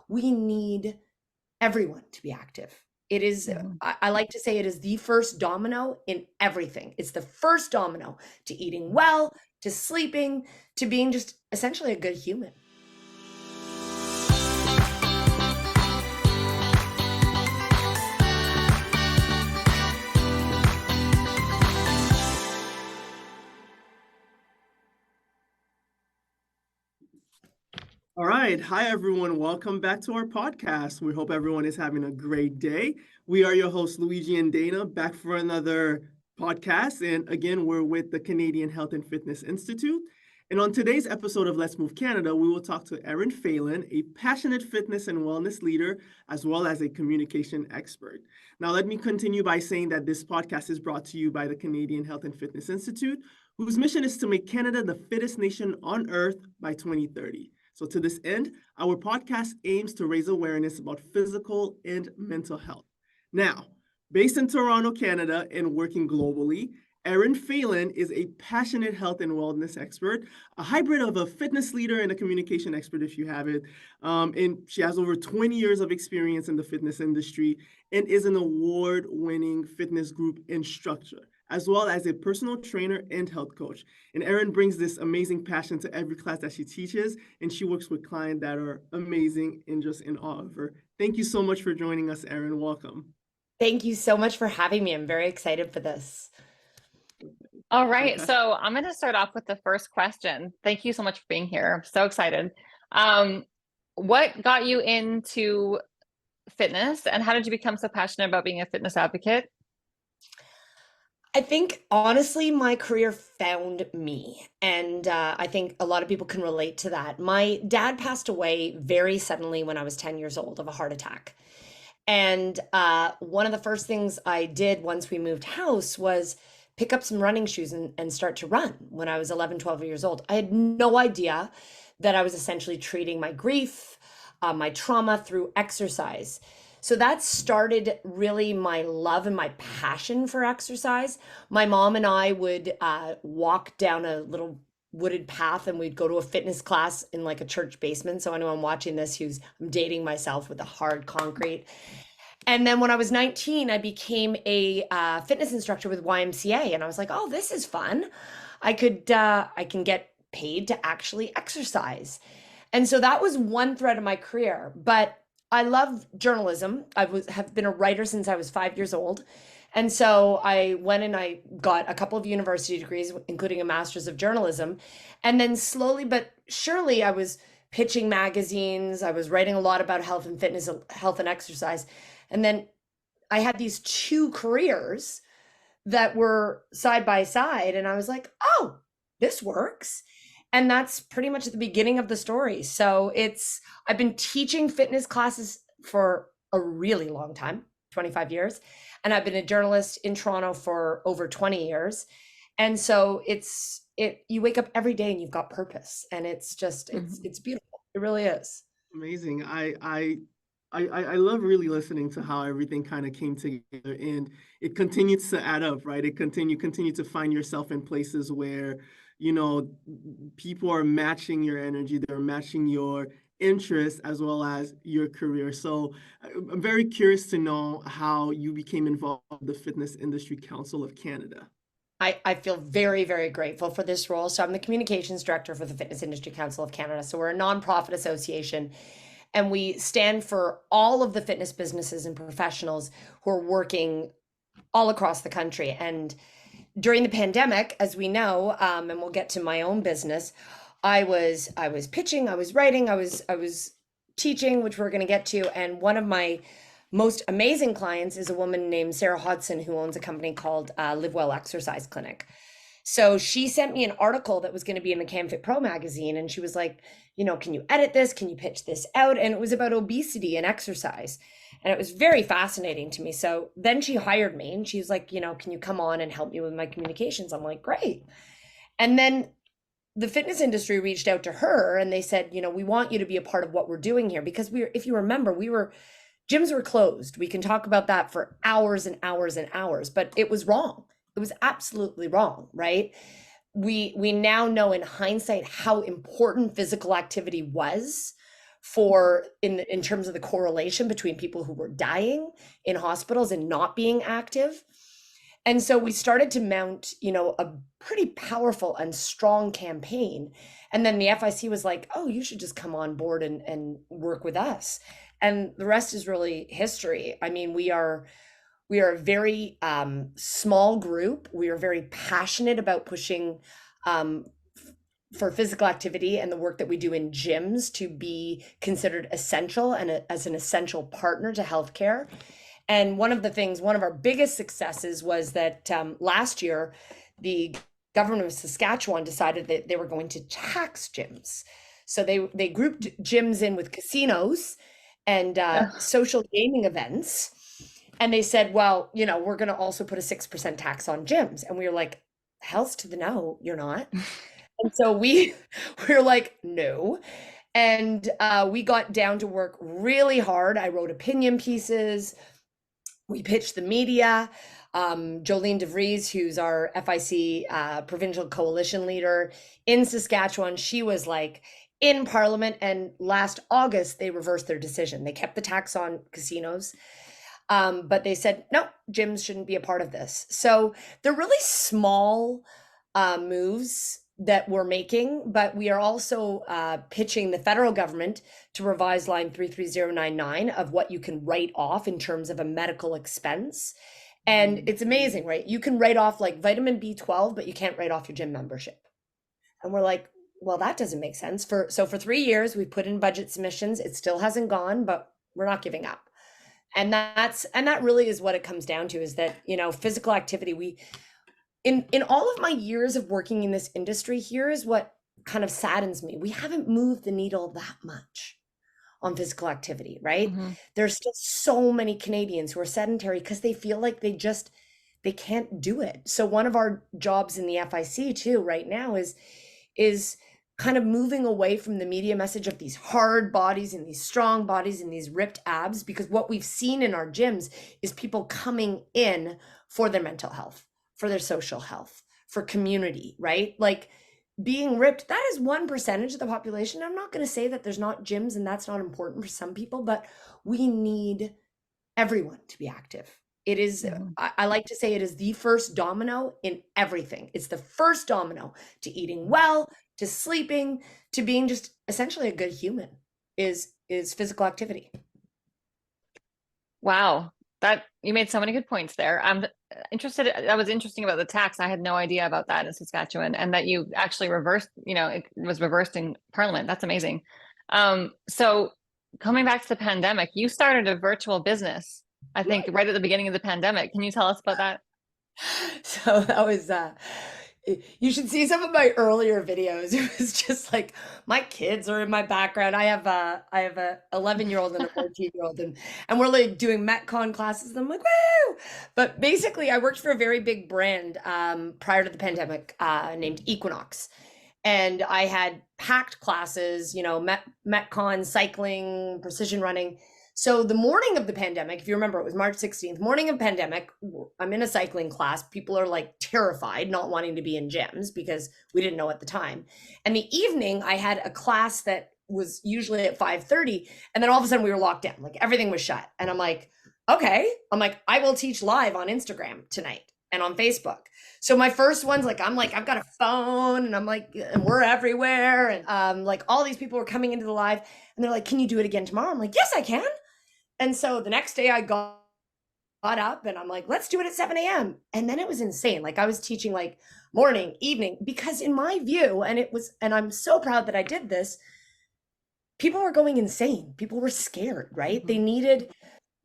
we need everyone to be active. It is, Mhm. I like to say it is the first domino in everything. It's the first domino to eating well, to sleeping, to being just essentially a good human. All right. Hi, everyone. Welcome back to our podcast. We hope everyone is having a great day. We are your hosts, Luigi and Dana, back for another podcast. And again, we're with the Canadian Health and Fitness Institute. And on today's episode of Let's Move Canada, we will talk to Erin Phelan, a passionate fitness and wellness leader, as well as a communication expert. Now, let me continue by saying that this podcast is brought to you by the Canadian Health and Fitness Institute, whose mission is to make Canada the fittest nation on earth by 2030. So to this end, our podcast aims to raise awareness about physical and mental health. Now, based in Toronto, Canada, and working globally, Erin Phelan is a passionate health and wellness expert, a hybrid of a fitness leader and a communication expert, if you have it. And she has over 20 years of experience in the fitness industry and is an award-winning fitness group instructor, as well as a personal trainer and health coach. And Erin brings this amazing passion to every class that she teaches, and she works with clients that are amazing and just in awe of her. Thank you so much for joining us, Erin. Welcome. Thank you so much for having me. I'm very excited for this. All right, Fantastic. so I'm going to start off with the first question. Thank you so much for being here. I'm so excited. What got you into fitness, and how did you become so passionate about being a fitness advocate? I think honestly, my career found me. And I think a lot of people can relate to that. My dad passed away very suddenly when I was 10 years old of a heart attack. And one of the first things I did once we moved house was pick up some running shoes and start to run when I was 11, 12 years old. I had no idea that I was essentially treating my grief, my trauma through exercise. So that started really my love and my passion for exercise. My mom and I would walk down a little wooded path and we'd go to a fitness class in like a church basement. So anyone watching this I'm dating myself with the hard concrete. And then when I was 19, I became a fitness instructor with YMCA, and I was like, "Oh, this is fun. I can get paid to actually exercise." And so that was one thread of my career. But I love journalism. Have been a writer since I was 5 years old. And so I went and I got a couple of university degrees, including a master's of journalism. And then slowly but surely, I was pitching magazines. I was writing a lot about health and fitness, health and exercise. And then I had these two careers that were side by side. And I was like, oh, this works. And that's pretty much the beginning of the story. So I've been teaching fitness classes for a really long time, 25 years. And I've been a journalist in Toronto for over 20 years. And so you wake up every day and you've got purpose. And it's beautiful. It really is. Amazing. I love really listening to how everything kind of came together, and it continues to add up, right? It continue to find yourself in places where, you know, people are matching your energy, they're matching your interests as well as your career. So I'm very curious to know how you became involved with the Fitness Industry Council of Canada. I feel very, very grateful for this role. So I'm the communications director for the Fitness Industry Council of Canada. So we're a nonprofit association, and we stand for all of the fitness businesses and professionals who are working all across the country. And during the pandemic, as we know, and we'll get to my own business, I was pitching, I was writing, I was teaching, which we're going to get to. And one of my most amazing clients is a woman named Sarah Hodson, who owns a company called Live Well Exercise Clinic. So she sent me an article that was going to be in the CanFit Pro magazine. And she was like, can you edit this? Can you pitch this out? And it was about obesity and exercise. And it was very fascinating to me. So then she hired me and she's like, can you come on and help me with my communications? I'm like, great. And then the fitness industry reached out to her and they said, we want you to be a part of what we're doing here. Because if you remember, gyms were closed. We can talk about that for hours and hours and hours, but it was wrong. It was absolutely wrong, right? We now know in hindsight how important physical activity was in terms of the correlation between people who were dying in hospitals and not being active. And so we started to mount, a pretty powerful and strong campaign. And then the FIC was like, oh, you should just come on board and work with us. And the rest is really history. I mean, we are a very small group. We are very passionate about pushing for physical activity and the work that we do in gyms to be considered essential and as an essential partner to healthcare. And one of our biggest successes was that last year, the government of Saskatchewan decided that they were going to tax gyms. So they grouped gyms in with casinos and social gaming events. And they said, well, we're going to also put a 6% tax on gyms. And we were like, hell's to the no, you're not. And so we were like, no. And we got down to work really hard. I wrote opinion pieces. We pitched the media. Jolene DeVries, who's our FIC provincial coalition leader in Saskatchewan, she was like in Parliament. And last August, they reversed their decision. They kept the tax on casinos. But they said, no, gyms shouldn't be a part of this. So they're really small moves that we're making, but we are also pitching the federal government to revise line 33099 of what you can write off in terms of a medical expense. And it's amazing, right? You can write off like vitamin B12, but you can't write off your gym membership. And we're like, well, that doesn't make sense. So for 3 years, we put in budget submissions. It still hasn't gone, but we're not giving up. And that really is what it comes down to, is that, physical activity, in all of my years of working in this industry, here is what kind of saddens me. We haven't moved the needle that much on physical activity, right? Mm-hmm. There's still so many Canadians who are sedentary because they feel like they can't do it. So one of our jobs in the FIC too right now is kind of moving away from the media message of these hard bodies and these strong bodies and these ripped abs, because what we've seen in our gyms is people coming in for their mental health, for their social health, for community, right? Like being ripped, that is 1% of the population. I'm not going to say that there's not gyms and that's not important for some people, but we need everyone to be active. It is, I like to say it is the first domino in everything. It's the first domino to eating well, to sleeping, to being just essentially a good human is physical activity. Wow. That you made so many good points there. I'm interested. That was interesting about the tax. I had no idea about that in Saskatchewan, and that you actually reversed, it was reversed in Parliament. That's amazing. So coming back to the pandemic, you started a virtual business, I think, right at the beginning of the pandemic. Can you tell us about that? So that was you should see some of my earlier videos. It was just like my kids are in my background. I have a 11-year-old and a 14-year-old, and we're like doing Metcon classes. And I'm like, woo! But basically, I worked for a very big brand prior to the pandemic named Equinox, and I had packed classes. Metcon, cycling, precision running. So the morning of the pandemic, if you remember, it was March 16th, morning of pandemic, I'm in a cycling class. People are like terrified, not wanting to be in gyms because we didn't know at the time. And the evening, I had a class that was usually at 5:30. And then all of a sudden we were locked down, like everything was shut. And I'm like, okay. I will teach live on Instagram tonight and on Facebook. So my first one's like, I've got a phone and and we're everywhere. And like all these people were coming into the live and they're like, can you do it again tomorrow? I'm like, yes, I can. And so the next day I got up and I'm like, let's do it at 7 a.m. And then it was insane. Like I was teaching like morning, evening, because in my view, and I'm so proud that I did this, people were going insane. People were scared, right? Mm-hmm.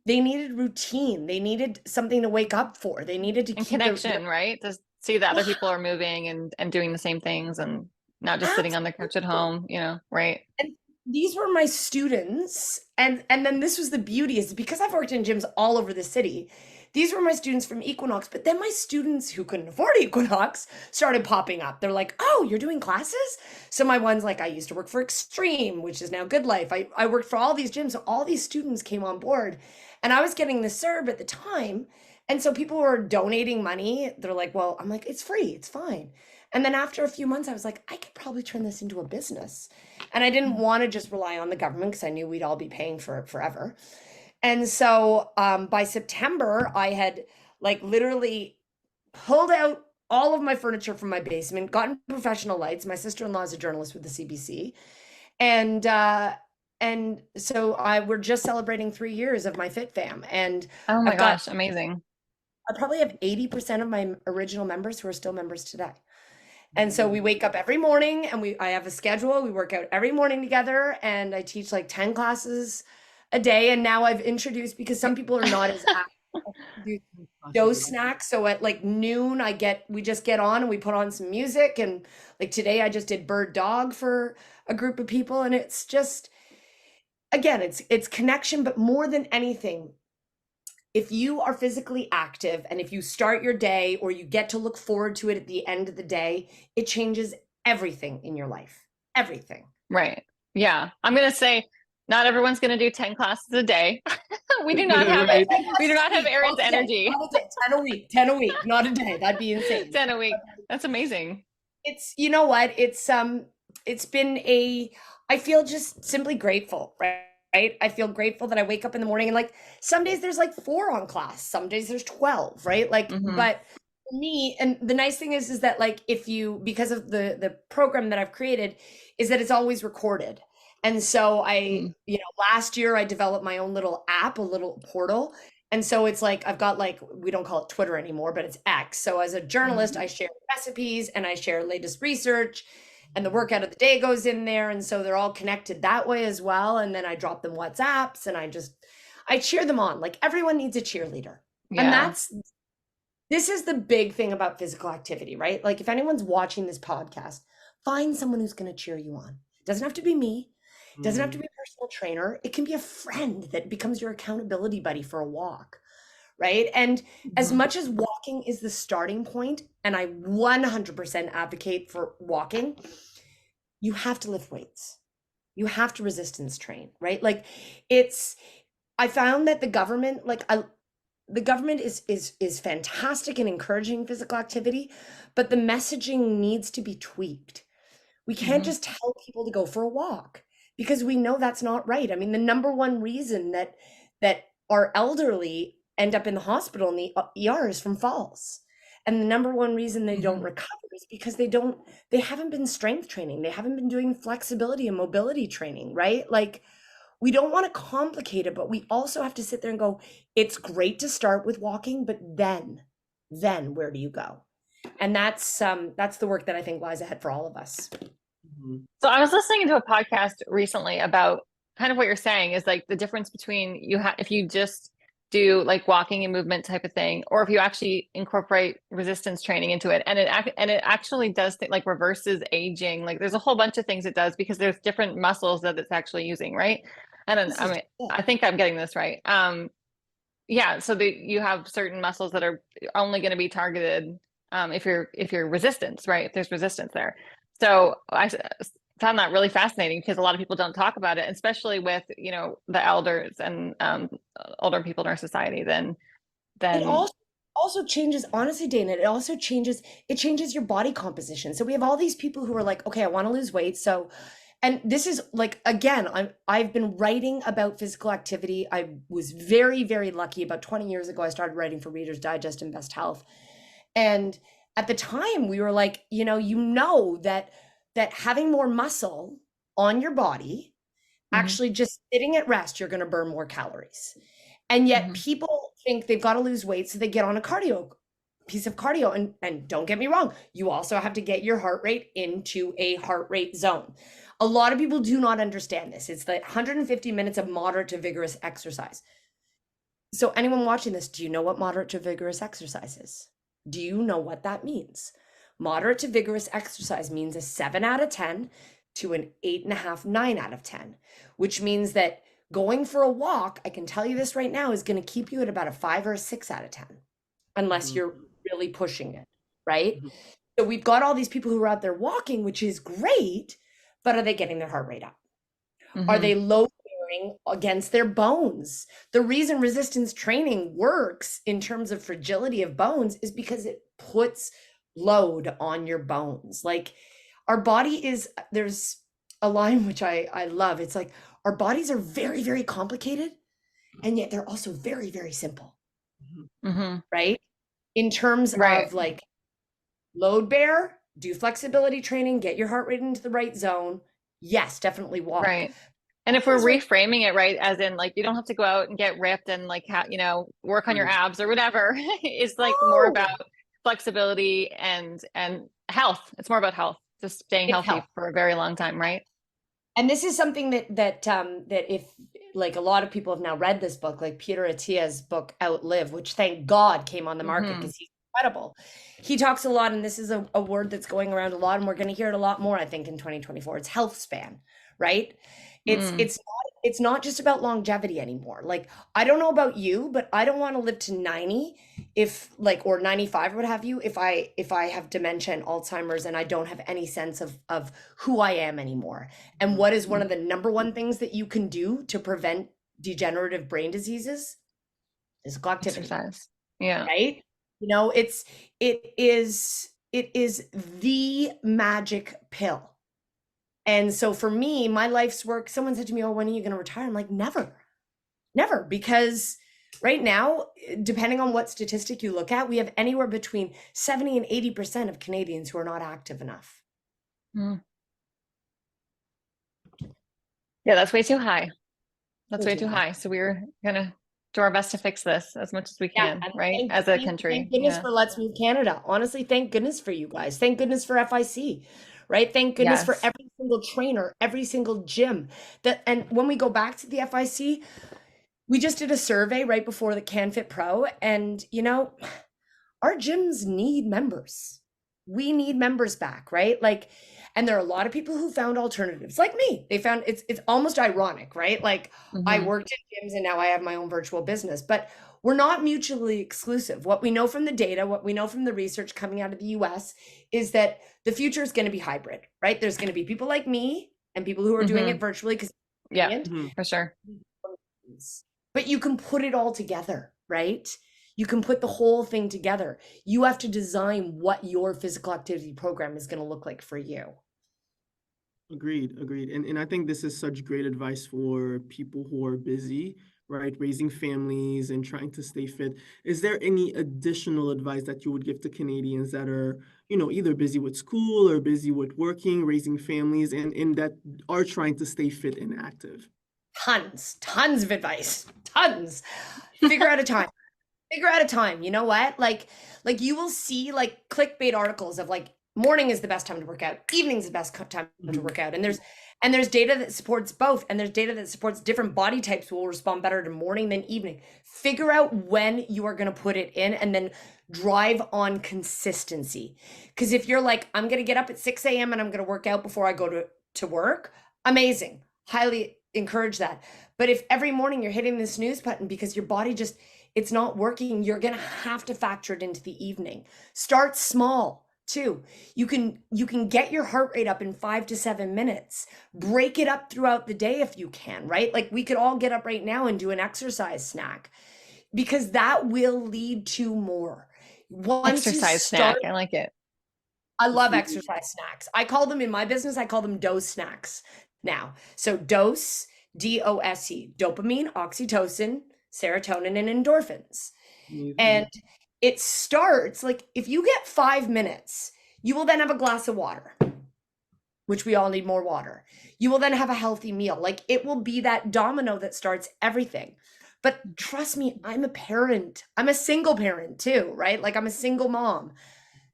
They needed routine. They needed something to wake up for. They needed to keep connection, right? To see that other people are moving and doing the same things and not just sitting on the couch at home, right? And these were my students. And then this was the beauty, is because I've worked in gyms all over the city. These were my students from Equinox, but then my students who couldn't afford Equinox started popping up. They're like, oh, you're doing classes? So my one's like, I used to work for Extreme, which is now Good Life. I worked for all these gyms. So all these students came on board and I was getting the CERB at the time. And so people were donating money. They're like, well, I'm like, it's free. It's fine. And then after a few months, I was like, I could probably turn this into a business. And I didn't want to just rely on the government because I knew we'd all be paying for it forever. And so by September, I had like literally pulled out all of my furniture from my basement, gotten professional lights. My sister-in-law is a journalist with the CBC. And so we're just celebrating 3 years of my Fit Fam. And Oh my I've got gosh, amazing. I probably have 80% of my original members who are still members today. And so we wake up every morning and I have a schedule. We work out every morning together and I teach like 10 classes a day. And now I've introduced, because some people are not as active, do dough snacks. So at like noon, we just get on and we put on some music. And like today I just did bird dog for a group of people. And it's just, again, it's connection, but more than anything, if you are physically active and if you start your day or you get to look forward to it at the end of the day, it changes everything in your life. Everything. Right. Yeah. I'm going to say not everyone's going to do 10 classes a day. We do not have Right. we do not have Erin's energy. Not a day, 10 a week, not a day. That'd be insane. 10 a week. That's amazing. It's, you know what? It's been I feel just simply grateful, right? I feel grateful that I wake up in the morning and like some days there's like 4 on class, some days there's 12, right? Like, but for me, and the nice thing is that like if you, because of the program that I've created, is that it's always recorded. And so last year I developed my own little app, a little portal. And so it's like, I've got like, we don't call it Twitter anymore, but it's X. So as a journalist, I share recipes and I share latest research. And the workout of the day goes in there. And so they're all connected that way as well. And then I drop them WhatsApps and I cheer them on. Like everyone needs a cheerleader. Yeah. And this is the big thing about physical activity, right? Like if anyone's watching this podcast, find someone who's going to cheer you on. It doesn't have to be me. It doesn't have to be a personal trainer. It can be a friend that becomes your accountability buddy for a walk. Right. And as much as walking is the starting point, and I 100% advocate for walking, you have to lift weights. You have to resistance train, right? Like I found that the government, the government is fantastic in encouraging physical activity, but the messaging needs to be tweaked. We can't just tell people to go for a walk because we know that's not right. I mean, the number one reason that our elderly end up in the hospital in the ER is from falls. And the number one reason they don't recover is because they haven't been strength training. They haven't been doing flexibility and mobility training, right? Like we don't want to complicate it, but we also have to sit there and go, it's great to start with walking, but then where do you go? And that's the work that I think lies ahead for all of us. So I was listening to a podcast recently about kind of what you're saying is like the difference between if you just do like walking and movement type of thing, or if you actually incorporate resistance training into it, and it actually does like reverses aging. Like there's a whole bunch of things it does because there's different muscles that it's actually using, right? And I think I'm getting this right. Yeah. So you have certain muscles that are only going to be targeted if you're resistance, right? If there's resistance there. So I found that really fascinating because a lot of people don't talk about it, especially with, the elders and older people in our society. Then it also changes, honestly, Dana, it changes your body composition. So we have all these people who are like, okay, I want to lose weight. So, and this is like, again, I've been writing about physical activity. I was very, very lucky. About 20 years ago, I started writing for Reader's Digest and Best Health. And at the time we were like, that having more muscle on your body, actually just sitting at rest, you're going to burn more calories. And yet people think they've got to lose weight. So they get on a piece of cardio. And don't get me wrong, you also have to get your heart rate into a heart rate zone. A lot of people do not understand this. It's the 150 minutes of moderate to vigorous exercise. So anyone watching this, do you know what moderate to vigorous exercise is? Do you know what that means? Moderate to vigorous exercise means a 7 out of 10 to an 8.5, 9 out of 10, which means that going for a walk, I can tell you this right now, is going to keep you at about a 5 or a 6 out of 10, unless you're really pushing it, right? So we've got all these people who are out there walking, which is great, but are they getting their heart rate up? Are they low bearing against their bones? The reason resistance training works in terms of fragility of bones is because it puts load on your bones. Like our body is, there's a line which I love. It's like our bodies are very, very complicated, and yet they're also very, very simple, Mm-hmm. right? In terms Right. of like load bear, do flexibility training, get your heart rate into the right zone. Yes, definitely walk. Right. And if we're reframing it, right, as in like you don't have to go out and get ripped and like work on your abs or whatever. It's like more No, about flexibility and health. It's more about health, just staying it's healthy health. for a very long time, right? And this is something that if like a lot of people have now read this book, like Peter Attia's book Outlive, which thank God came on the market because he's incredible. He talks a lot, and this is a word that's going around a lot, and we're going to hear it a lot more, I think, in 2024. It's health span, right? It's not just about longevity anymore. Like, I don't know about you, but I don't want to live to 90 if like, or 95 or what have you, if I have dementia and Alzheimer's and I don't have any sense of who I am anymore. And what is one of the number one things that you can do to prevent degenerative brain diseases? Physical activity. Exercise. Yeah. Right? You know, it is the magic pill. And so for me, my life's work, someone said to me, "Oh, when are you going to retire?" I'm like, never, because right now, depending on what statistic you look at, we have anywhere between 70 and 80% of Canadians who are not active enough. Yeah, that's way too high. That's way too high. So we're gonna do our best to fix this as much as we can, right? As a country. Thank goodness for Let's Move Canada. Honestly, thank goodness for you guys. Thank goodness for FIC, right? Thank goodness for every single trainer, every single gym. And when we go back to the FIC, we just did a survey right before the CanFit Pro, and our gyms need members. We need members back, right? Like, and there are a lot of people who found alternatives, like me. They found it's almost ironic, right? Like I worked in gyms and now I have my own virtual business, but we're not mutually exclusive. What we know from the data, what we know from the research coming out of the US is that the future is going to be hybrid, right? There's going to be people like me and people who are doing it virtually because for sure. But you can put it all together, right? You can put the whole thing together. You have to design what your physical activity program is going to look like for you. Agreed. And I think this is such great advice for people who are busy, right? Raising families and trying to stay fit. Is there any additional advice that you would give to Canadians that are, either busy with school or busy with working, raising families, and that are trying to stay fit and active? Tons of advice. Tons. Figure out a time. You know what? Like you will see like clickbait articles of like morning is the best time to work out, evening is the best time to work out. And there's data that supports both. And there's data that supports different body types will respond better to morning than evening. Figure out when you are going to put it in and then drive on consistency. Because if you're like, I'm going to get up at 6 a.m. and I'm going to work out before I go to work, amazing. Highly encourage that. But if every morning you're hitting the snooze button because your body just, it's not working, you're going to have to factor it into the evening. Start small too. You can get your heart rate up in 5 to 7 minutes. Break it up throughout the day if you can, right? Like we could all get up right now and do an exercise snack because that will lead to more. Once exercise snack, I like it. I love exercise snacks. I call them in my business, I call them dose snacks now. So dose, DOSE, dopamine, oxytocin, serotonin, and endorphins. And it starts like if you get 5 minutes, you will then have a glass of water, which we all need more water. You will then have a healthy meal. Like it will be that domino that starts everything. But trust me, I'm a parent. I'm a single parent too, right? Like I'm a single mom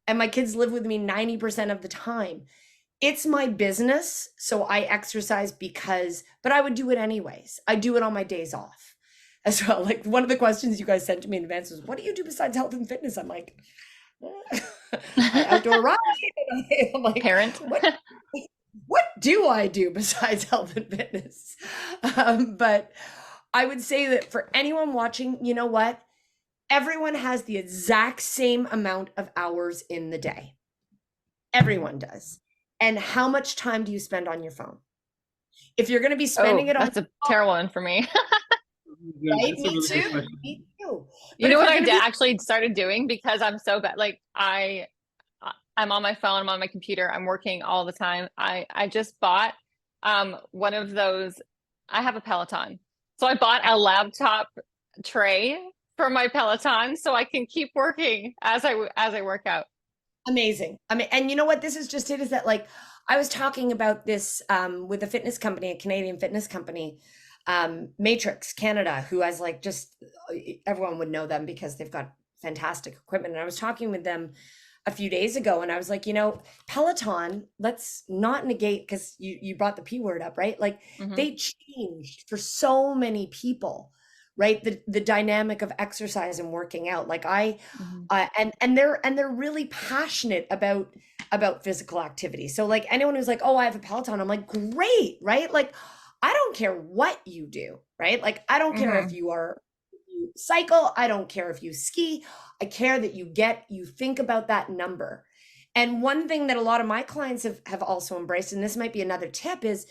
and my kids live with me 90% of the time. It's my business, so I exercise but I would do it anyways. I do it on my days off as well. Like one of the questions you guys sent to me in advance was, what do you do besides health and fitness? I'm like, outdoor ride. I'm like, parent. What do I do besides health and fitness? But I would say that for anyone watching, you know what? Everyone has the exact same amount of hours in the day. Everyone does. And how much time do you spend on your phone? If you're going to be spending it on, that's a terrible one for me. Right? Me too. Me too. You know what I actually started doing because I'm so bad. Like I'm on my phone, I'm on my computer, I'm working all the time. I just bought one of those. I have a Peloton. So I bought a laptop tray for my Peloton so I can keep working as I work out. Amazing. I mean, and you know what? This is just it, is that like I was talking about this with a fitness company, a Canadian fitness company, Matrix Canada, who has like just everyone would know them because they've got fantastic equipment. And I was talking with them a few days ago and I was like, you know, Peloton, let's not negate, because you brought the P word up, right? Like Mhm. they changed for so many people, right? The dynamic of exercise and working out. Like Mhm. and they're really passionate about physical activity. So like anyone who's like, oh, I have a Peloton, I'm like, great, right? Like I don't care what you do, right? Like I don't care if Mhm. you cycle, I don't care if you ski. I care that you think about that number. And one thing that a lot of my clients have also embraced, and this might be another tip, is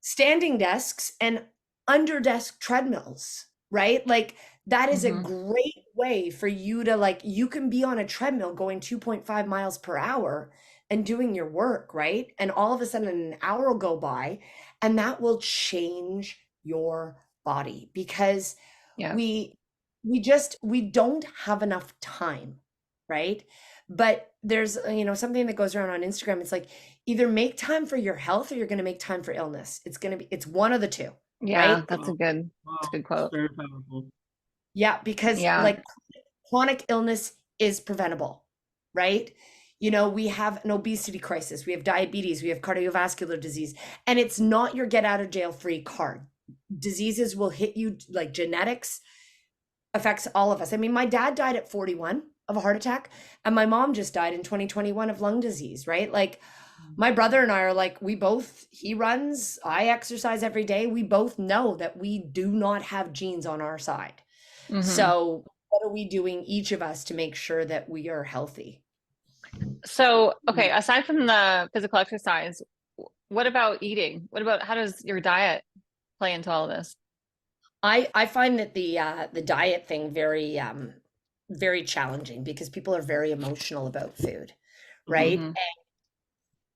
standing desks and under desk treadmills, right? Like that is a Mhm. great way for you to like, you can be on a treadmill going 2.5 miles per hour and doing your work, right? And all of a sudden an hour will go by and that will change your body because Yeah. we we don't have enough time, right? But there's something that goes around on Instagram. It's like either make time for your health or you're going to make time for illness. It's one of the two, Yeah, right? that's Wow. a Wow. good It's quote. very powerful. Yeah, because Yeah. like chronic illness is preventable, right? You know, we have an obesity crisis, we have diabetes, we have cardiovascular disease, and it's not your get out of jail free card. Diseases will hit you, like genetics affects all of us. I mean, my dad died at 41 of a heart attack, and my mom just died in 2021 of lung disease, right? Like my brother and I are like, he runs, I exercise every day. We both know that we do not have genes on our side. Mhm. So, what are we doing, each of us, to make sure that we are healthy? So, okay, aside from the physical exercise, what about eating? What about how does your diet play into all of this? I find that the diet thing very challenging because people are very emotional about food, right? Hmm.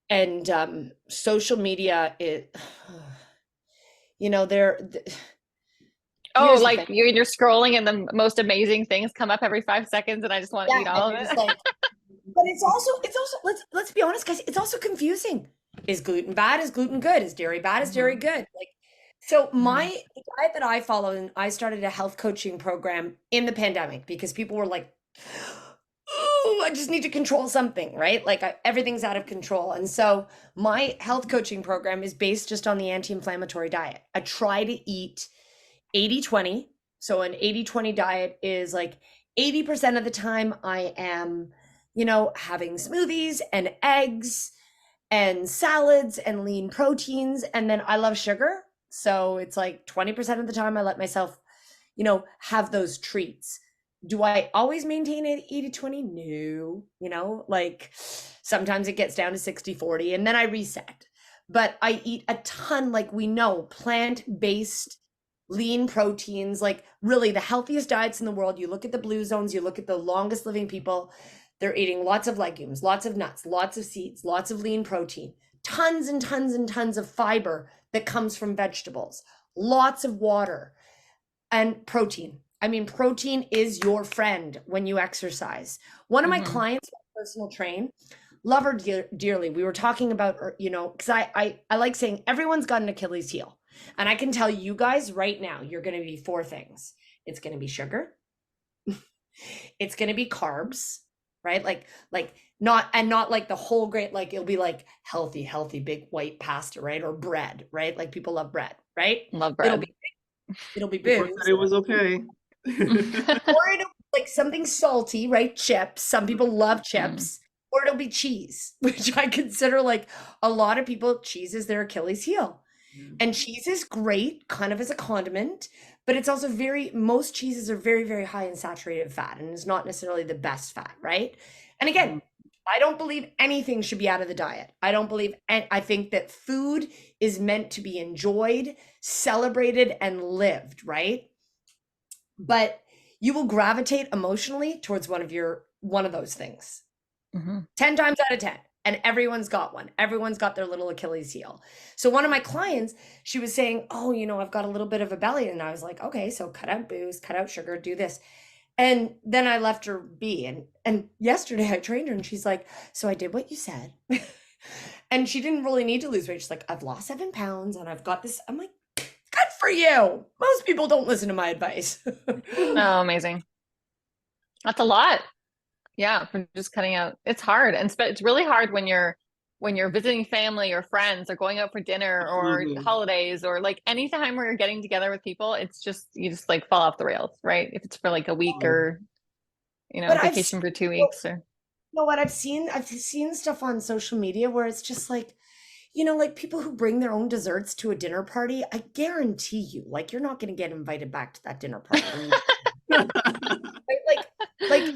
And social media, it you know, there Oh, here's the like thing. you're scrolling and the most amazing things come up every 5 seconds, and I just want to Yeah, eat and all of you're just it. like, but it's also let's be honest, guys, it's also confusing. Is gluten bad? Is gluten good? Is dairy bad? Is dairy Mhm. good? Like, so Mhm. the diet that I follow, and I started a health coaching program in the pandemic because people were like, oh, I just need to control something, right? Like everything's out of control. And so my health coaching program is based just on the anti-inflammatory diet. I try to eat 80/20. So an 80/20 diet is like 80% of the time I am, having smoothies and eggs and salads and lean proteins. And then I love sugar. So it's like 20% of the time I let myself, have those treats. Do I always maintain an 80/20? No, like sometimes it gets down to 60/40 and then I reset. But I eat a ton, like we know, plant-based lean proteins, like really the healthiest diets in the world. You look at the blue zones, you look at the longest living people, they're eating lots of legumes, lots of nuts, lots of seeds, lots of lean protein, tons and tons and tons of fiber that comes from vegetables, lots of water and protein. I mean, protein is your friend when you exercise. One of my Mhm. clients, personal train, love her dearly. We were talking about, because I like saying everyone's got an Achilles heel. And I can tell you guys right now, you're going to be four things. It's going to be sugar. It's going to be carbs, right? Like not like the whole grain, like it'll be like healthy, big white pasta, right? Or bread, right? Like people love bread, right? Love It'll bread. be it'll be Before said booze, it was okay. or it'll be like something salty, right? Chips. Some people love Mm. chips. Or it'll be cheese, which I consider like a lot of people, cheese is their Achilles heel. And cheese is great kind of as a condiment, but it's also most cheeses are very, very high in saturated fat and is not necessarily the best fat, right? And again, Mhm. I don't believe anything should be out of the diet. I don't believe, and I think that food is meant to be enjoyed, celebrated, and lived, right? But you will gravitate emotionally towards one of those things. 10 times out of 10. And everyone's got one. Everyone's got their little Achilles heel. So one of my clients, she was saying, oh, I've got a little bit of a belly. And I was like, okay, so cut out booze, cut out sugar, do this. And then I left her be. And yesterday I trained her and she's like, so I did what you said. And she didn't really need to lose weight. She's like, I've lost 7 pounds and I've got this. I'm like, good for you. Most people don't listen to my advice. Oh, amazing. That's a lot. Yeah, for just cutting out. It's hard. And it's really hard when you're visiting family or friends or going out for dinner or Absolutely. holidays or like any time where you're getting together with people, it's just you just like fall off the rails, right? If it's for like a week or But vacation for 2 weeks or what I've seen stuff on social media where it's just like, like people who bring their own desserts to a dinner party. I guarantee you, like, you're not going to get invited back to that dinner party. like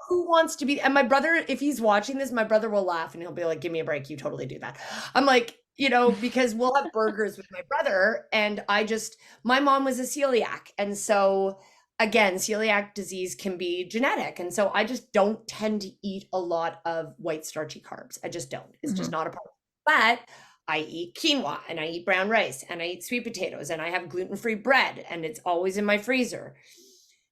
who wants to be? And my brother, if he's watching this, my brother will laugh and he'll be like, give me a break. You totally do that. I'm like, because we'll have burgers with my brother. And my mom was a celiac. And so again, celiac disease can be genetic. And so I just don't tend to eat a lot of white starchy carbs. I just don't. It's just not a problem. But I eat quinoa and I eat brown rice and I eat sweet potatoes and I have gluten-free bread and it's always in my freezer.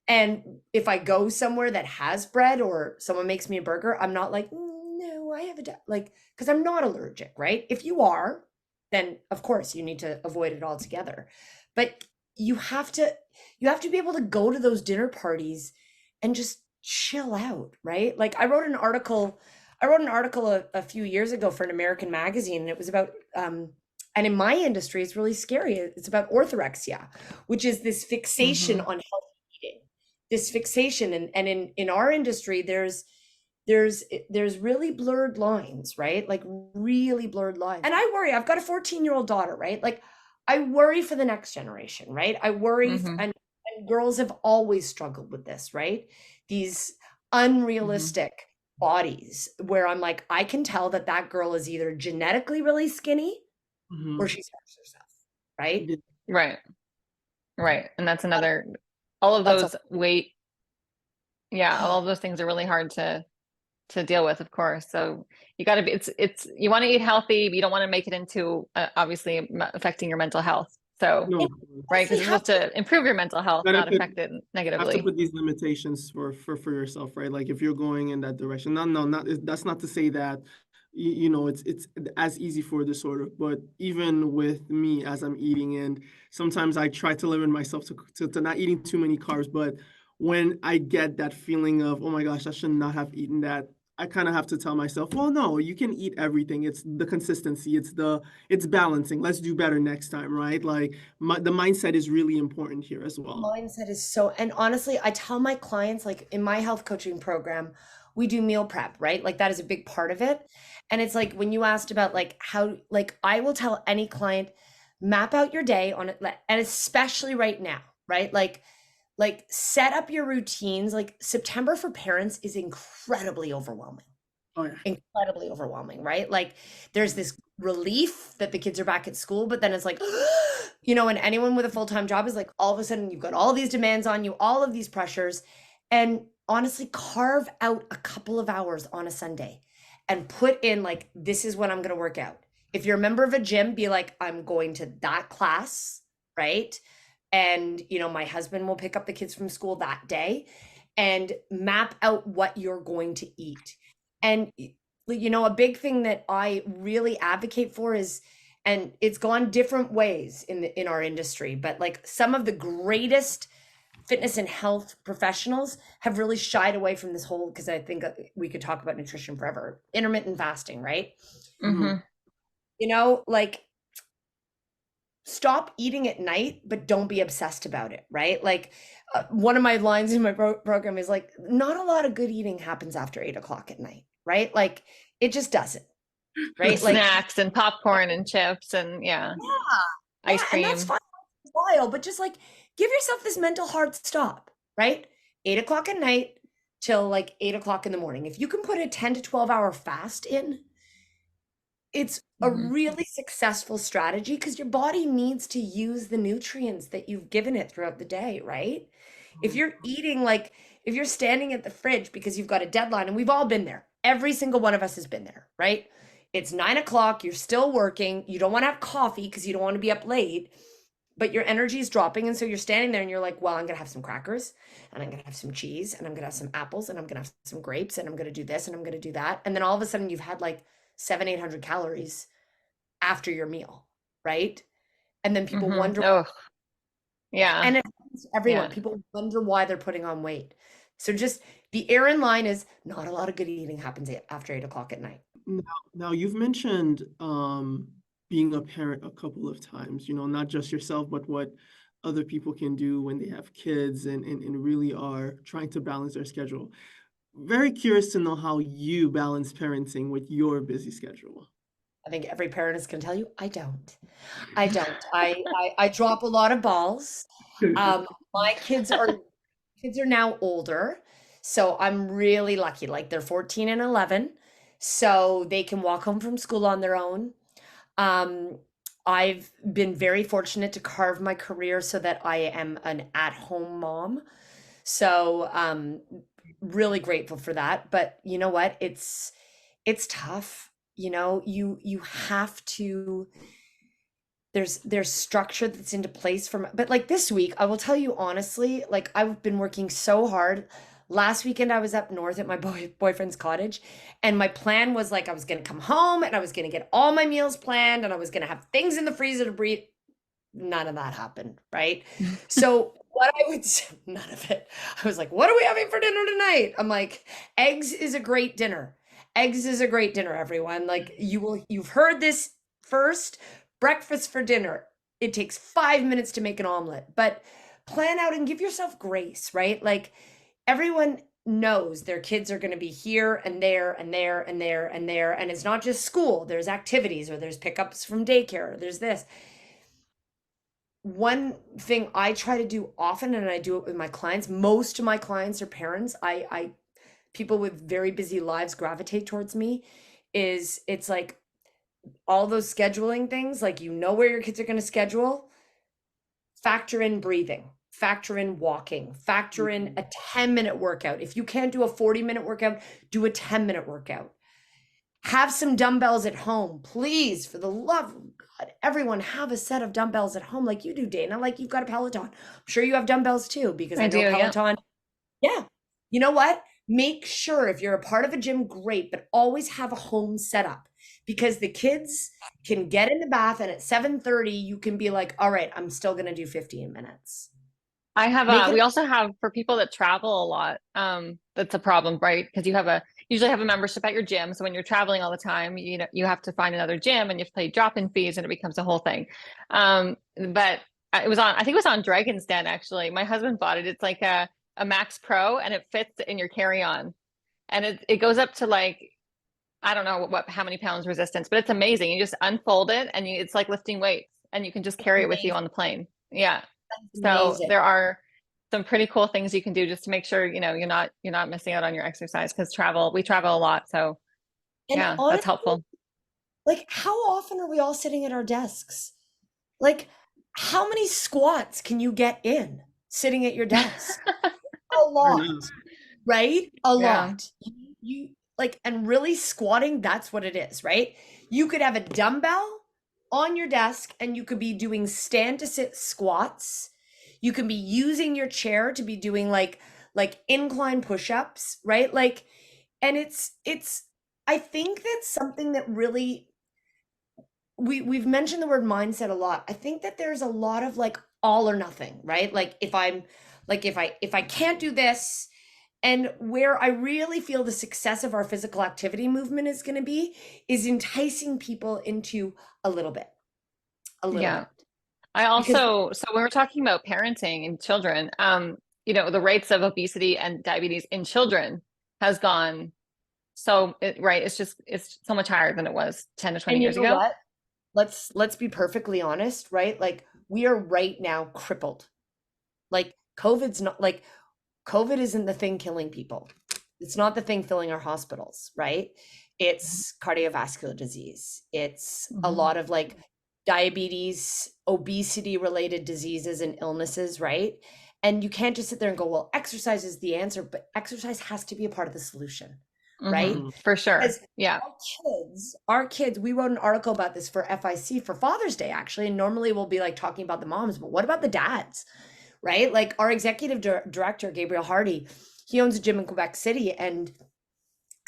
And if I go somewhere that has bread or someone makes me a burger, I'm not like, no, I have because I'm not allergic, right? If you are, then of course you need to avoid it altogether. But you have to be able to go to those dinner parties and just chill out, right? Like I wrote an article a few years ago for an American magazine, and it was about and in my industry, it's really scary. It's about orthorexia, which is this fixation on healthy eating. This fixation, and in our industry, there's really blurred lines, right? Like really blurred lines. And I worry. I've got a 14-year-old daughter, right? Like I worry for the next generation, right? I worry, and girls have always struggled with this, right? These unrealistic bodies where I'm like, I can tell that girl is either genetically really skinny or she starves herself, right? Right. And that's another, all of those weight, all of those things are really hard to deal with, of course. So you got to be, you want to eat healthy, but you don't want to make it into obviously affecting your mental health. So, right, because you're supposed to improve your mental health, not affect it negatively. Have to put these limitations for yourself, right? Like if you're going in that direction. That's not to say that it's as easy for disorder, but even with me as I'm eating, and sometimes I try to limit myself to not eating too many carbs, but when I get that feeling of, oh my gosh, I should not have eaten that, I kind of have to tell myself, well, no, you can eat everything. It's the consistency. It's balancing. Let's do better next time, right? Like the mindset is really important here as well. Mindset is and honestly, I tell my clients, like in my health coaching program, we do meal prep, right? Like that is a big part of it. And it's like when you asked about like how, like I will tell any client, map out your day on it, and especially right now, right? Like set up your routines. Like September for parents is incredibly overwhelming. Oh, yeah. Incredibly overwhelming, right? Like there's this relief that the kids are back at school, but then it's like, and anyone with a full-time job is like, all of a sudden you've got all these demands on you, all of these pressures. And honestly, carve out a couple of hours on a Sunday and put in like, this is when I'm going to work out. If you're a member of a gym, be like, I'm going to that class, right? And, my husband will pick up the kids from school that day, and map out what you're going to eat. And, a big thing that I really advocate for is, and it's gone different ways in our industry, but like some of the greatest fitness and health professionals have really shied away from this whole, because I think we could talk about nutrition forever, intermittent fasting, right? Like stop eating at night, but don't be obsessed about it, right? Like one of my lines in my program is like, not a lot of good eating happens after 8:00 at night, right? Like it just doesn't, right? Like snacks and popcorn and chips and ice cream. And that's fine for a while, but just like give yourself this mental hard stop, right? 8:00 at night till like 8:00 in the morning. If you can put a 10 to 12 hour fast in, it's a really successful strategy because your body needs to use the nutrients that you've given it throughout the day, right? If you're eating if you're standing at the fridge because you've got a deadline, and we've all been there. every single one of us has been there, right? It's 9 o'clock, you're still working, you don't want to have coffee because you don't want to be up late, but your energy is dropping. And so you're standing there and you're like, well, I'm going to have some crackers and I'm going to have some cheese and I'm going to have some apples and I'm going to have some grapes and I'm going to do this and I'm going to do that. And then all of a sudden you've had like 800 calories after your meal, right? And then people wonder, Oh, yeah. and it happens to everyone. Yeah. People wonder why they're putting on weight. So just the Erin line is not a lot of good eating happens after 8 o'clock at night. Now you've mentioned being a parent a couple of times, not just yourself, but what other people can do when they have kids and really are trying to balance their schedule. Very curious to know how you balance parenting with your busy schedule. I think every parent is going to tell you, I don't. I don't. I drop a lot of balls. My kids are now older, so I'm really lucky. Like they're 14 and 11, so they can walk home from school on their own. Um, I've been very fortunate to carve my career so that I am an at-home mom. So, really grateful for that. But you know what? It's tough. You have to there's structure that's into place but like this week, I will tell you honestly, like I've been working so hard. Last weekend I was up north at my boyfriend's cottage, and my plan was like I was going to come home and I was going to get all my meals planned and I was going to have things in the freezer to breathe. None of that happened, right? So what I would none of it. I was like, what are we having for dinner tonight? I'm like, eggs is a great dinner. Eggs is a great dinner, everyone. Like you've heard this first. Breakfast for dinner. It takes 5 minutes to make an omelet, but plan out and give yourself grace, right? Like everyone knows their kids are going to be here and there and there and there and there. And it's not just school, there's activities or there's pickups from daycare, or there's this. One thing I try to do often, and I do it with my clients, most of my clients are parents. I people with very busy lives gravitate towards me, is it's like all those scheduling things, like where your kids are going to schedule, factor in breathing, factor in walking, factor in a 10-minute workout. If you can't do a 40-minute workout, do a 10-minute workout. Have some dumbbells at home, please, for the love of God. Everyone have a set of dumbbells at home like you do, Dana, like you've got a Peloton. I'm sure you have dumbbells too, because I know do, Peloton. Yeah. You know what? Make sure if you're a part of a gym, great, but always have a home setup, because the kids can get in the bath and at 7:30 you can be like, all right, I'm still going to do 15 minutes. I have Make it we also have, for people that travel a lot, that's a problem, right? Because you usually have a membership at your gym. So when you're traveling all the time, you have to find another gym and you have to pay drop-in fees and it becomes a whole thing. But I think it was on Dragon's Den, actually. My husband bought it. It's like a Max Pro, and it fits in your carry-on. And it goes up to like, I don't know how many pounds resistance, but it's amazing. You just unfold it and it's like lifting weights, and you can just carry it with you on the plane. Yeah. So amazing. there are some pretty cool things you can do just to make sure, you're not missing out on your exercise, because we travel a lot. So And yeah, that's honestly, helpful. like how often are we all sitting at our desks? Like how many squats can you get in sitting at your desk? A lot. Right? A Yeah. lot. You like, and really squatting, that's what it is, right? You could have a dumbbell on your desk and you could be doing stand to sit squats. You can be using your chair to be doing like incline push-ups, right? Like, and it's I think that's something that really we've mentioned the word mindset a lot. I think that there's a lot of like all or nothing, right? Like if I can't do this, and where I really feel the success of our physical activity movement is going to be is enticing people into a little bit, a little Yeah. bit. Because So when we're talking about parenting and children, the rates of obesity and diabetes in children has gone right. It's so much higher than it was 10 to 20 and you years know ago. what? Let's be perfectly honest, right? Like we are right now crippled. Like COVID isn't the thing killing people. It's not the thing filling our hospitals, right? It's cardiovascular disease. It's a lot of like diabetes, obesity related diseases and illnesses, right? And you can't just sit there and go, well, exercise is the answer, but exercise has to be a part of the solution, right? For sure. Because Yeah. our kids, we wrote an article about this for FIC for Father's Day, actually. And normally we'll be like talking about the moms, but what about the dads, right? Like our executive director, Gabriel Hardy, he owns a gym in Quebec City. And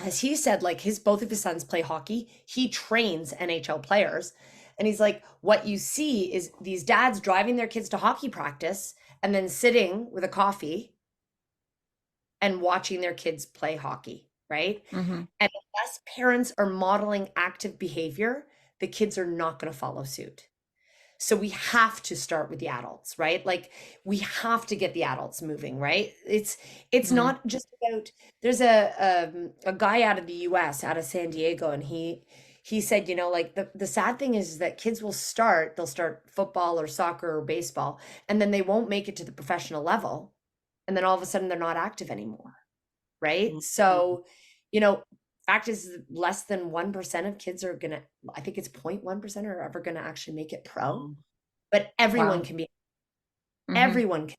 as he said, like both of his sons play hockey. He trains NHL players. And he's like, what you see is these dads driving their kids to hockey practice and then sitting with a coffee and watching their kids play hockey, right? Mm-hmm. And unless parents are modeling active behavior, the kids are not going to follow suit. So we have to start with the adults, right? Like we have to get the adults moving, right? It's Mm-hmm. not just about. There's a guy out of the U.S. out of San Diego, and he said, like the sad thing is that kids they'll start football or soccer or baseball, and then they won't make it to the professional level, and then all of a sudden they're not active anymore, right? So, fact is less than 1% of kids are gonna, I think it's 0.1% are ever gonna actually make it pro, but everyone Wow. can be, Mm-hmm. everyone can.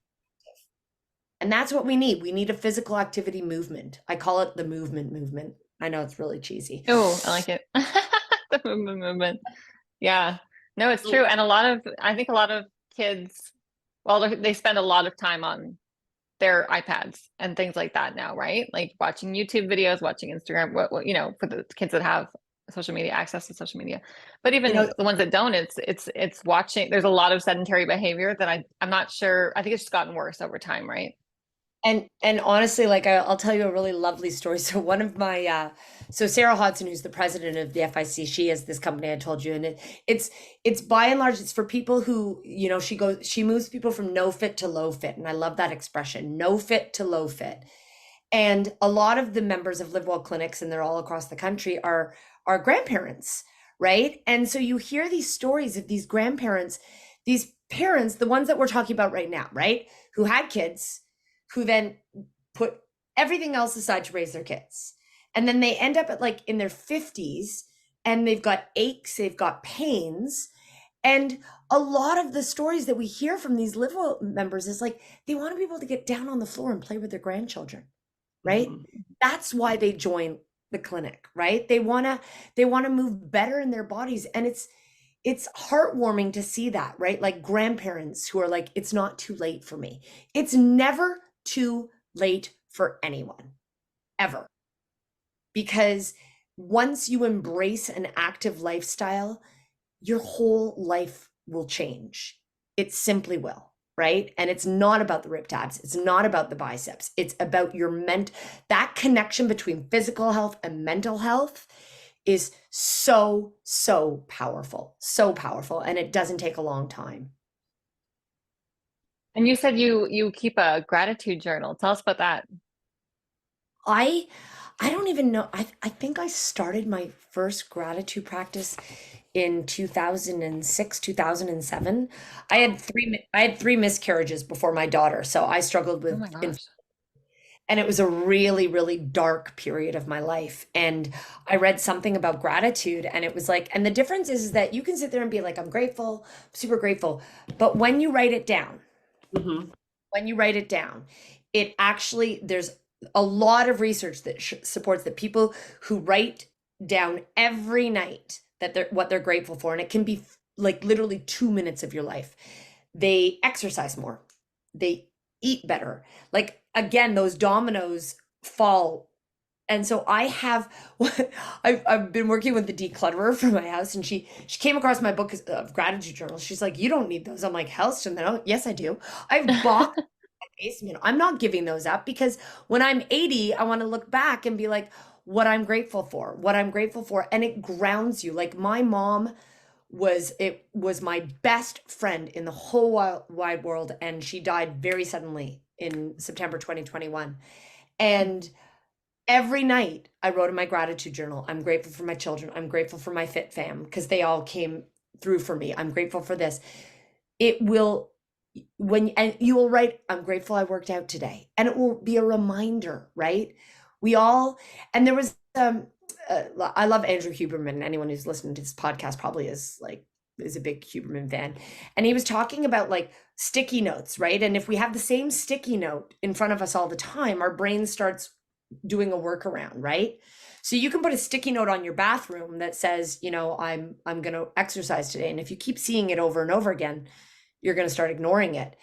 And that's what we need. We need a physical activity movement. I call it the movement. I know it's really cheesy. Oh, I like it. The movement. Yeah. No, it's So, true. And I think a lot of kids, well, they spend a lot of time on their iPads and things like that now, right? Like watching YouTube videos, watching Instagram, for the kids that have social media, access to social media. But You know, even the ones that don't, it's watching. There's a lot of sedentary behavior that I'm not sure. I think it's just gotten worse over time, right? and honestly, like I'll tell you a really lovely story. So one of my so Sarah Hodson, who's the president of the FIC, she has this company I told you, and it's by and large it's for people who, she moves people from no fit to low fit, and I love that expression, no fit to low fit. And a lot of the members of Live Well clinics, and they're all across the country, are grandparents, right? And so you hear these stories of these grandparents, these parents, the ones that we're talking about right now, right? Who had kids, who then put everything else aside to raise their kids. And then they end up at like in their 50s and they've got aches, they've got pains. And a lot of the stories that we hear from these Live Well members is like they want to be able to get down on the floor and play with their grandchildren, right? That's why they join the clinic, right? They want to move better in their bodies, and it's heartwarming to see that, right? Like grandparents who are like, it's not too late for me. It's never too late for anyone, ever. Because once you embrace an active lifestyle, your whole life will change. It simply will, right? And it's not about the ripped abs. It's not about the biceps. It's about that connection between physical health and mental health is so, so powerful, so powerful. And it doesn't take a long time. And you said you keep a gratitude journal. Tell us about that. I don't even know. I think I started my first gratitude practice in 2006, 2007. I had three miscarriages before my daughter, so I struggled Oh my with gosh. and it was a really, really dark period of my life. And I read something about gratitude, and it was like, and the difference is that you can sit there and be like, I'm grateful, super grateful. But when you write it down, mhm. it actually, there's a lot of research that supports that people who write down every night that what they're grateful for, and it can be like literally 2 minutes of your life, they exercise more, they eat better. Like again, those dominoes fall. And so I have, I've been working with the declutterer for my house, and she came across my book of gratitude journals. She's like, you don't need those. I'm like, Helston, oh, yes, I do. I've bought basement. I'm not giving those up because when I'm 80, I want to look back and be like, what I'm grateful for, what I'm grateful for. And it grounds you. Like my mom was my best friend in the whole wide world. And she died very suddenly in September 2021. And every night I wrote in my gratitude journal, I'm grateful for my children. I'm grateful for my fit fam because they all came through for me. I'm grateful for this. It will and you will write, I'm grateful I worked out today. And it will be a reminder, right? We all, and there was, I love Andrew Huberman. Anyone who's listening to this podcast probably is a big Huberman fan. And he was talking about like sticky notes, right? And if we have the same sticky note in front of us all the time, our brain starts doing a workaround, right? So you can put a sticky note on your bathroom that says, I'm going to exercise today. And if you keep seeing it over and over again, you're going to start ignoring it.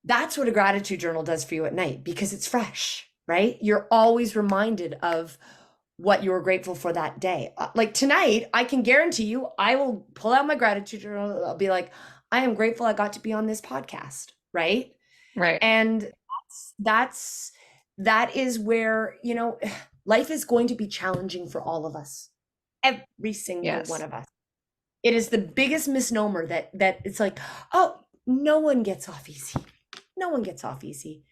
That's what a gratitude journal does for you at night, because it's fresh, right? You're always reminded of what you were grateful for that day. Like tonight, I can guarantee you, I will pull out my gratitude journal. I'll be like, I am grateful I got to be on this podcast, right? Right. And that is where, life is going to be challenging for all of us, every single one Yes. of us. It is the biggest misnomer that it's like, oh, no one gets off easy. No one gets off easy.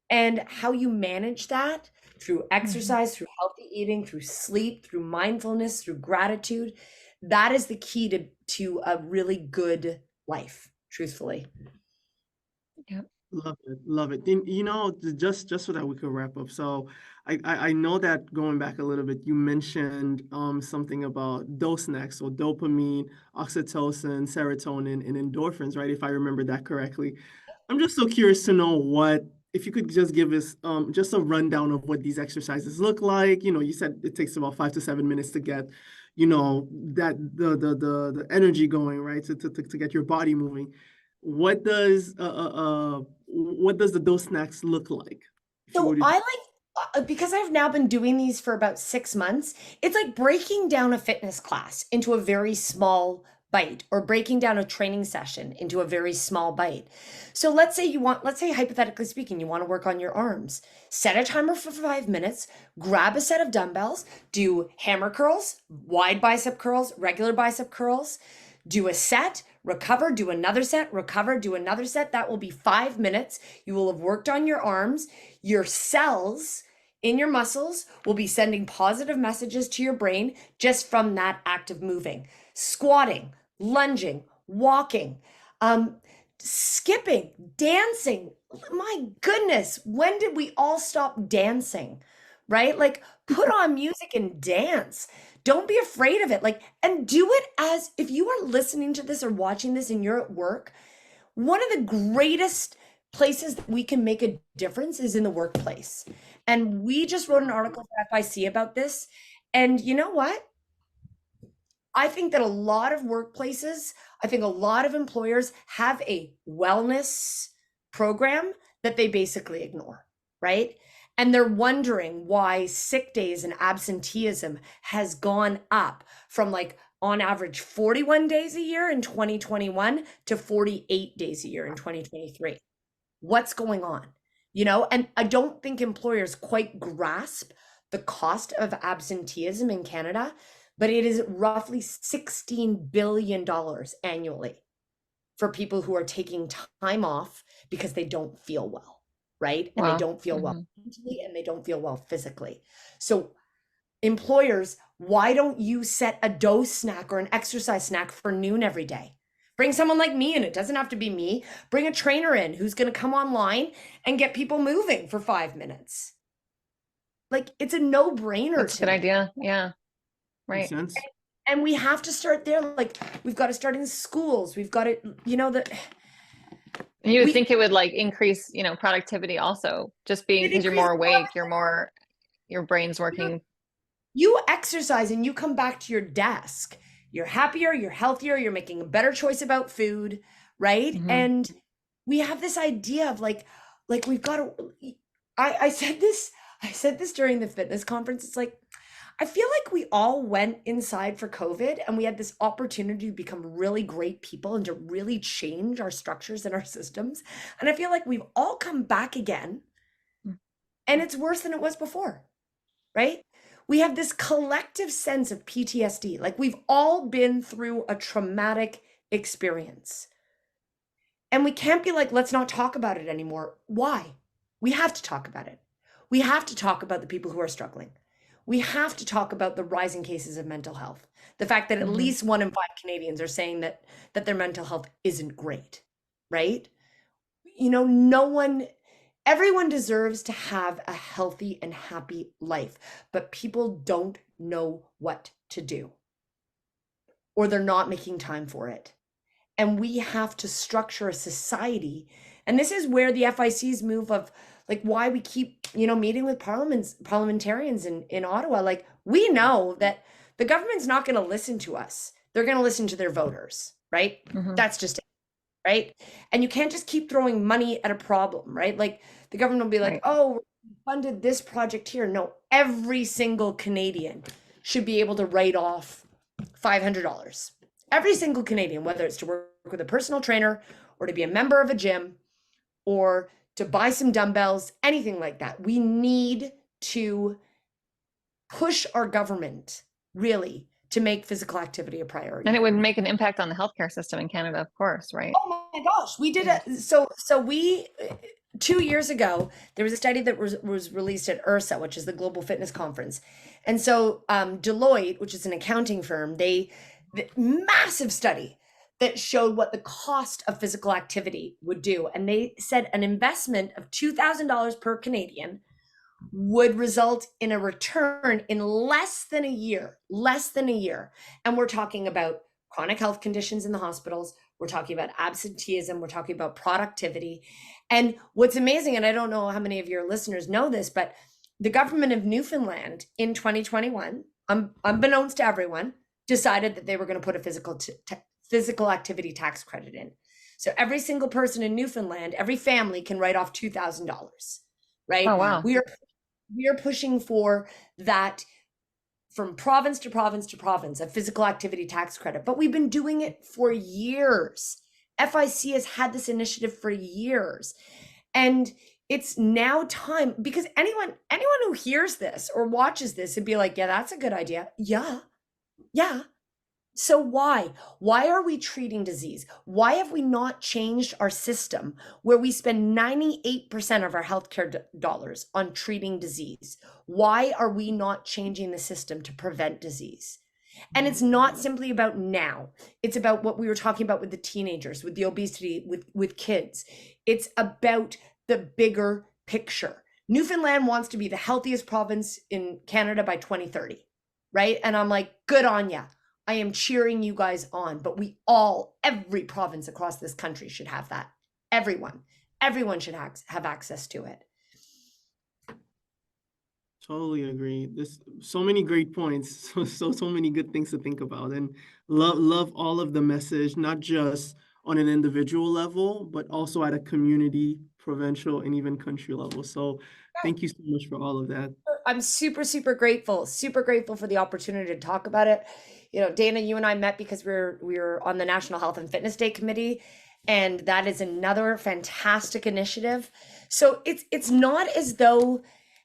And how you manage that through exercise, through healthy eating, through sleep, through mindfulness, through gratitude, that is the key to a really good life, truthfully. Yep. Love it, love it. Just so that we could wrap up. So I know that going back a little bit, you mentioned something about those snacks, so dopamine, oxytocin, serotonin, and endorphins, right? If I remember that correctly. I'm just so curious to know if you could just give us just a rundown of what these exercises look like. You said it takes about 5 to 7 minutes to get, that the energy going, right? To get your body moving. What does the dose snacks look like? If you were So to I like, because I've now been doing these for about 6 months, it's like breaking down a fitness class into a very small bite, or breaking down a training session into a very small bite. So let's say hypothetically speaking, you want to work on your arms. Set a timer for 5 minutes, grab a set of dumbbells, do hammer curls, wide bicep curls, regular bicep curls, do a set, recover, do another set, recover, do another set. That will be 5 minutes. You will have worked on your arms. Your cells in your muscles will be sending positive messages to your brain just from that act of moving. Squatting, lunging, walking, skipping, dancing. My goodness, when did we all stop dancing? Right? Like, put on music and dance. Don't be afraid of it. Like, and do it as if you are listening to this or watching this and you're at work. One of the greatest places that we can make a difference is in the workplace. And we just wrote an article for FIC about this. And you know what? I think that a lot of workplaces, I think a lot of employers have a wellness program that they basically ignore, right? And they're wondering why sick days and absenteeism has gone up from, like, on average 41 days a year in 2021 to 48 days a year in 2023. What's going on? And I don't think employers quite grasp the cost of absenteeism in Canada, but it is roughly $16 billion annually for people who are taking time off because they don't feel well, right? And they Wow. don't feel well mentally, and they don't feel well physically. So employers, why don't you set a dose snack or an exercise snack for noon every day? Bring someone like me in. It doesn't have to be me. Bring a trainer in who's going to come online and get people moving for 5 minutes. Like, it's a no-brainer That's a to good me. idea. Yeah. Makes Right. sense. And we have to start there. Like, we've got to start in schools. We've got to, And you would we think it would like increase, productivity also, just being it because you're increases more awake, your brain's working. you exercise and you come back to your desk. You're happier, you're healthier, you're making a better choice about food, right? And we have this idea of like we've got to, I said this during the fitness conference. It's like, I feel like we all went inside for COVID and we had this opportunity to become really great people and to really change our structures and our systems. And I feel like we've all come back again and it's worse than it was before, right? We have this collective sense of PTSD. Like, we've all been through a traumatic experience. And we can't be like, let's not talk about it anymore. Why? We have to talk about it. We have to talk about the people who are struggling. We have to talk about the rising cases of mental health. The fact that at least 1 in 5 Canadians are saying that their mental health isn't great, right? Everyone deserves to have a healthy and happy life, but people don't know what to do, or they're not making time for it. And we have to structure a society. And this is where the FIC's move of, like, why we keep meeting with parliamentarians in Ottawa, like, we know that the government's not going to listen to us. They're going to listen to their voters, right? That's just it, right? And you can't just keep throwing money at a problem, right? Like, the government will be like, Right. oh, we funded this project here. No, every single Canadian should be able to write off $500. Every single Canadian, whether it's to work with a personal trainer or to be a member of a gym or to buy some dumbbells, anything like that. We need to push our government really to make physical activity a priority. And it would make an impact on the healthcare system in Canada, of course, right? Oh my gosh, we did it. So we 2 years ago, there was a study that was released at URSA, which is the Global Fitness Conference. And so Deloitte, which is an accounting firm, the massive study that showed what the cost of physical activity would do. And they said an investment of $2,000 per Canadian would result in a return in less than a year. And we're talking about chronic health conditions in the hospitals. We're talking about absenteeism. We're talking about productivity. And what's amazing, and I don't know how many of your listeners know this, but the government of Newfoundland in 2021, unbeknownst to everyone, decided that they were going to put a physical activity tax credit in. So every single person in Newfoundland, every family can write off $2,000, right? Oh, wow. We are pushing for that from province to province to province, a physical activity tax credit. But we've been doing it for years. FIC has had this initiative for years. And it's now time, because anyone who hears this or watches this and be like, yeah, that's a good idea. Yeah. So why are we treating disease? Why have we not changed our system where we spend 98% of our healthcare dollars on treating disease? Why are we not changing the system to prevent disease? And it's not simply about now. It's about what we were talking about with the teenagers, with the obesity, with kids. It's about the bigger picture. Newfoundland wants to be the healthiest province in Canada by 2030, right? And I'm like, good on ya. I am cheering you guys on, but every province across this country should have that. Everyone should have access to it. Totally agree. There's so many great points, so many good things to think about, and love all of the message, not just on an individual level, but also at a community, provincial, and even country level. So thank you so much for all of that. I'm super, super grateful for the opportunity to talk about it. Dana, you and I met because we were on the National Health and Fitness Day Committee, and that is another fantastic initiative. So it's not as though,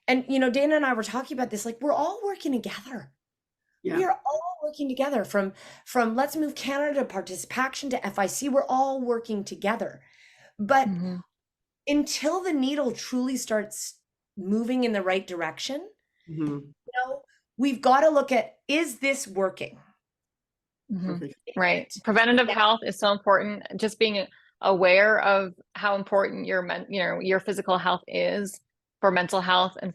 and Dana and I were talking about this, like, we're all working together. Yeah. We are all working together from Let's Move Canada to Participation to FIC. We're all working together. But until the needle truly starts moving in the right direction, we've got to look at, is this working? Right. Preventative health is so important. Just being aware of how important your physical health is for mental health, and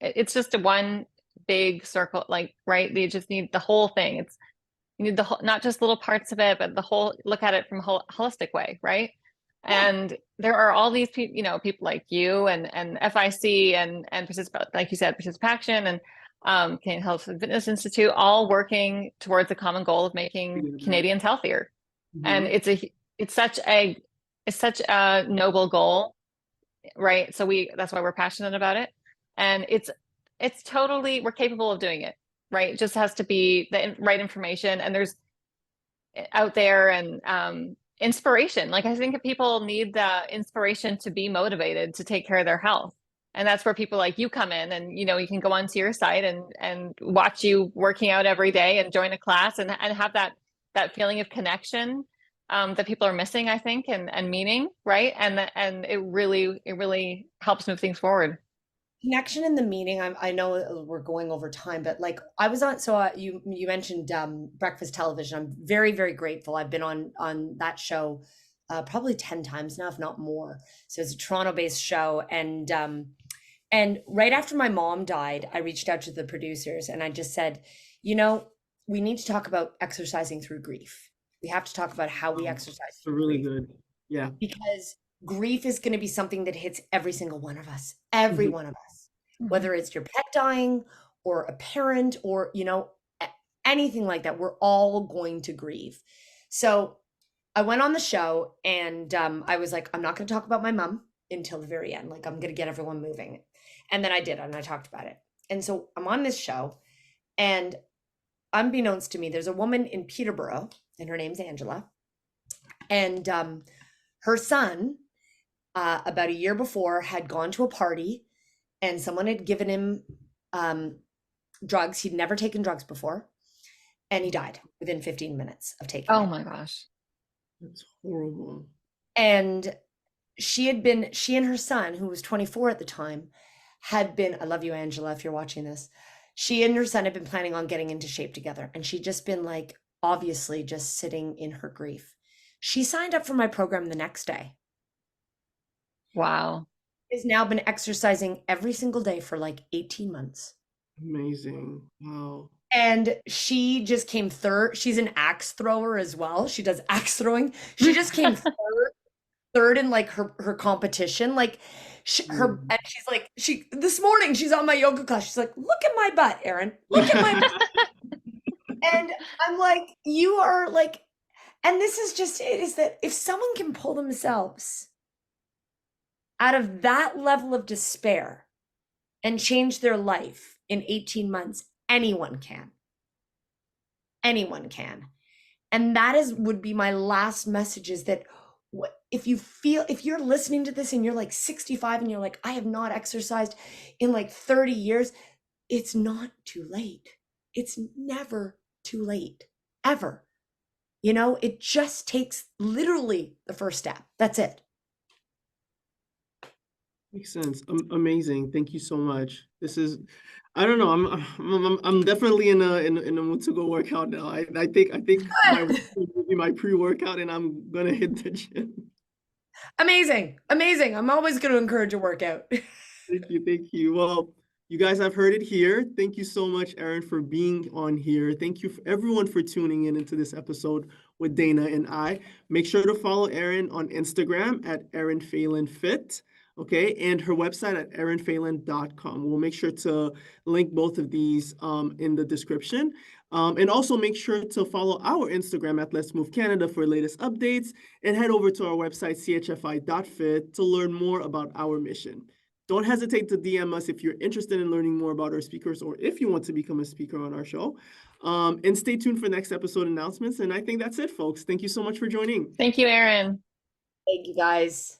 it's just a one big circle, like, right? You just need the whole thing. You need the whole, not just little parts of it, but the whole, look at it from a holistic way, right? Yeah. And there are all these people, people like you and FIC and like you said, Participation and Canadian Health and Fitness Institute, all working towards the common goal of making Canadians healthier. And it's such a noble goal, right? So that's why we're passionate about it. And it's totally, we're capable of doing it, right? It just has to be the right information, and there's out there, and inspiration. Like, I think people need the inspiration to be motivated to take care of their health. And that's where people like you come in, and you can go onto your site and watch you working out every day and join a class and have that feeling of connection that people are missing, I think, and meaning, right? And it really helps move things forward. Connection and the meaning. I know we're going over time, but like, I was on, so you mentioned breakfast television. I'm very, very grateful. I've been on that show probably 10 times now, if not more. So it's a Toronto-based show, and right after my mom died, I reached out to the producers and I just said, we need to talk about exercising through grief. We have to talk about how we exercise. Really good. Yeah. Because grief is going to be something that hits every single one of us, every one of us. whether it's your pet dying or a parent or, anything like that. We're all going to grieve. So I went on the show and I was like, I'm not going to talk about my mom until the very end. Like, I'm going to get everyone moving. And then I did, and I talked about it. And so I'm on this show, and unbeknownst to me, there's a woman in Peterborough, and her name's Angela. And her son, about a year before, had gone to a party, and someone had given him drugs. He'd never taken drugs before, and he died within 15 minutes of taking Oh it. my gosh. That's horrible. And she and her son, who was 24 at the time, had been, I love you, Angela, if you're watching this. She and her son had been planning on getting into shape together. And she'd just been like, obviously just sitting in her grief. She signed up for my program the next day. Wow. Has now been exercising every single day for like 18 months. Amazing. Wow. And she just came third. She's an axe thrower as well. She does axe throwing. She just came third in like her competition. Like and she's like, this morning she's on my yoga class. She's like, look at my butt, Erin. Look at my butt. And I'm like, you are like, and this is just it, is that if someone can pull themselves out of that level of despair and change their life in 18 months, anyone can. Anyone can. And that would be my last message, is that if you're listening to this and you're like 65 and you're like, I have not exercised in like 30 years, it's not too late. It's never too late, ever. It just takes literally the first step. That's it. Makes sense. Amazing. Thank you so much. This is, I don't know. I'm definitely in a mood to go work out now. I think my pre-workout, and I'm gonna hit the gym. Amazing. I'm always going to encourage a workout. Thank you. Well, you guys have heard it here. Thank you so much, Erin, for being on here. Thank you for everyone for tuning in into this episode with Dana and I. Make sure to follow Erin on Instagram at Erin Phelan Fit. Okay, and her website at erinphelan.com. We'll make sure to link both of these in the description. And also make sure to follow our Instagram at Let's Move Canada for latest updates, and head over to our website, chfi.fit, to learn more about our mission. Don't hesitate to DM us if you're interested in learning more about our speakers, or if you want to become a speaker on our show. And stay tuned for next episode announcements. And I think that's it, folks. Thank you so much for joining. Thank you, Erin. Thank you, guys.